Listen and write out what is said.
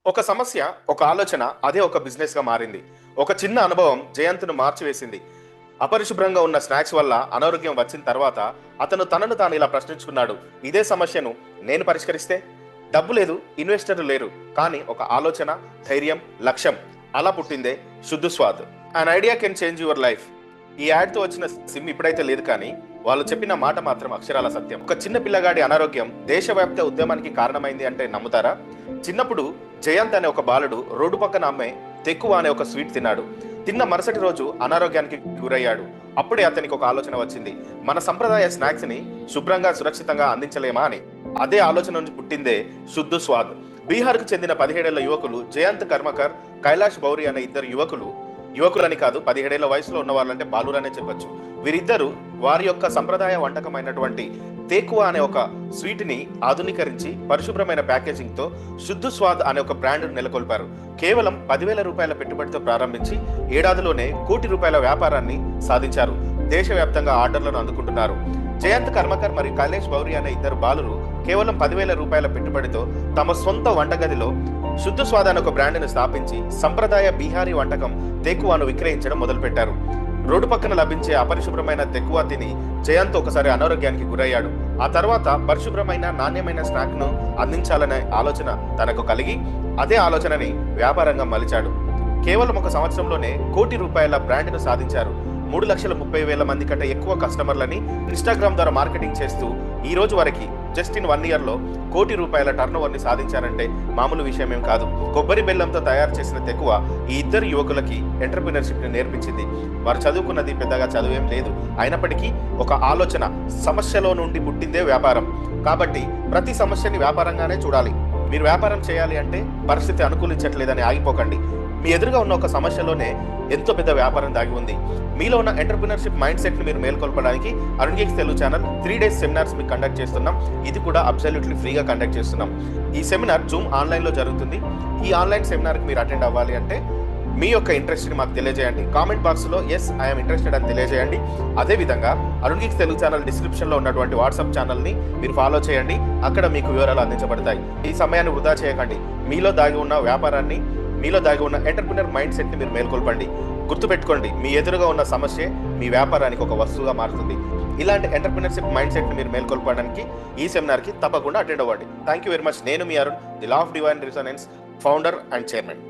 ఒక సమస్య, ఒక ఆలోచన అదే ఒక బిజినెస్‌గా మారింది. ఒక చిన్న అనుభవం జయంత్‌ను మార్చివేసింది. అపరిశుభ్రంగా ఉన్న స్నాక్స్ వల్ల అనారోగ్యం వచ్చిన తర్వాత అతను తనను తాను ఇలా ప్రశ్నించుకున్నాడు. ఇదే సమస్యను నేను పరిష్కరిస్తే? డబ్బు లేదు, ఇన్వెస్టర్లు లేరు. కానీ ఒక ఆలోచన, ధైర్యం, లక్ష్యం. అలా పుట్టిందే Shuddh Swad. An idea can change your life. ఈ యాడ్‌తో వచ్చిన సిమ్ ఇప్పుడైతే లేదు, కానీ వాళ్ళు చెప్పిన మాట మాత్రం అక్షరాల సత్యం. ఒక చిన్న పిల్లగాడి అనారోగ్యం దేశవ్యాప్త ఉద్యమానికి కారణమైంది అంటే నమ్ముతారా? చిన్నప్పుడు జయంత్ అనే ఒక బాలుడు రోడ్డు పక్కన అమ్మే తెక్కువ అనే ఒక స్వీట్ తిన్నాడు. తిన్న మరుసటి రోజు అనారోగ్యానికి గురయ్యాడు. అప్పుడే అతనికి ఒక ఆలోచన వచ్చింది. మన సంప్రదాయ స్నాక్స్ ని శుభ్రంగా, సురక్షితంగా అందించలేమా అని. అదే ఆలోచన నుంచి పుట్టిందే శుద్ధ్ స్వాద్. బీహార్కు చెందిన 17 ఏళ్ల యువకులు జయంత్ కర్మకర్, కైలాష్ బౌరి అనే ఇద్దరు యువకులని కాదు, 17 ఏళ్ల వయసులో ఉన్న వాళ్ళంటే బాలురనే చెప్పొచ్చు. వీరిద్దరూ వారి యొక్క సంప్రదాయ వంటకమైనటువంటి తేకువా అనే ఒక స్వీట్ ని ఆధునీకరించి పరిశుభ్రమైన ప్యాకేజింగ్ తో శుద్ధ్ స్వాద్ అనే ఒక బ్రాండ్ నెలకొల్పారు. కేవలం 10,000 రూపాయల పెట్టుబడితో ప్రారంభించి ఏడాదిలోనే ₹1 కోటి వ్యాపారాన్ని సాధించారు. దేశవ్యాప్తంగా ఆర్డర్లను అందుకుంటున్నారు. జయంత్ కర్మకర్ మరియు కైలాష్ బౌరి అనే ఇద్దరు బాలురు కేవలం 10,000 రూపాయల పెట్టుబడితో తమ సొంత వంటగదిలో శుద్ధ్ స్వాద్ అనే ఒక బ్రాండ్ను స్థాపించి సంప్రదాయ బీహారీ వంటకం తెక్కువాను విక్రయించడం మొదలుపెట్టారు. రోడ్డు పక్కన లభించే అపరిశుభ్రమైన తెక్కువ తిని జయంత్ ఒకసారి అనారోగ్యానికి గురయ్యాడు. ఆ తర్వాత పరిశుభ్రమైన, నాణ్యమైన స్నాక్ ను అందించాలనే ఆలోచన తనకు కలిగి అదే ఆలోచనని వ్యాపారంగా మలిచాడు. కేవలం ఒక సంవత్సరంలోనే ₹1 కోటి బ్రాండ్ను సాధించారు. 3,30,000 మంది కంటే ఎక్కువ కస్టమర్లని ఇన్స్టాగ్రామ్ ద్వారా మార్కెటింగ్ చేస్తూ ఈ రోజు వరకు జస్ట్ ఇన్ 1 ఇయర్ లో ₹1 కోటి టర్నోవర్ ని సాధించారంటే మామూలు విషయం ఏం కాదు. కొబ్బరి బెల్లంతో తయారు చేసిన తెక్కువ ఈ ఇద్దరు యువకులకి ఎంటర్‌ప్రెన్యూర్‌షిప్ ని నేర్పించింది. వారు చదువుకున్నది పెద్దగా చదువేం లేదు. అయినప్పటికీ ఒక ఆలోచన, సమస్యలో నుండి పుట్టిందే వ్యాపారం. కాబట్టి ప్రతి సమస్యని వ్యాపారంగానే చూడాలి. మీరు వ్యాపారం చేయాలి అంటే పరిస్థితి అనుకూలించట్లేదని ఆగిపోకండి. మీ ఎదురుగా ఉన్న ఒక సమస్యలోనే ఎంతో పెద్ద వ్యాపారం దాగి ఉంది. మీలో ఉన్న ఎంటర్‌ప్రెన్యూర్‌షిప్ మైండ్ సెట్ ని మీరు మేల్కొల్పడానికి Arun geeks Telugu channel 3 days seminars మీకు కండక్ట్ చేస్తున్నాం. ఇది కూడా అబ్సల్యూట్లీ ఫ్రీగా కండక్ట్ చేస్తున్నాం. ఈ సెమినార్ జూమ్ ఆన్లైన్ లో జరుగుతుంది. ఈ ఆన్లైన్ సెమినార్ కి మీరు అటెండ్ అవ్వాలి అంటే మీ యొక్క ఇంట్రెస్ట్ ని మాకు తెలియజేయండి. కామెంట్ బాక్స్ లో ఎస్ ఐఎమ్ ఇంట్రెస్టెడ్ అని తెలియజేయండి. అదే విధంగా Arun geeks Telugu channel description లో ఉన్నటువంటి వాట్సాప్ ఛానల్ ని మీరు ఫాలో చేయండి. అక్కడ మీకు వివరాలు అందించబడతాయి. ఈ సమయాన్ని వృధా చేయకండి. మీలో దాగి ఉన్న వ్యాపారాన్ని, మీలో దాగి ఉన్న ఎంటర్‌ప్రెన్యూర్ మైండ్ సెట్ ని మీరు మేల్కొల్పండి. గుర్తుపెట్టుకోండి, మీ ఎదురుగా ఉన్న సమస్య మీ వ్యాపారానికి ఒక వస్తువుగా మారుతుంది. ఇలాంటి ఎంటర్‌ప్రెన్యూర్‌షిప్ మైండ్ సెట్ ని మీరు మేల్కొల్పడానికి ఈ సెమినార్ కి తప్పకుండా అటెండ్ అవ్వండి. Thank you very much. నేను మీ Arun, the law of divine resonance founder and chairman.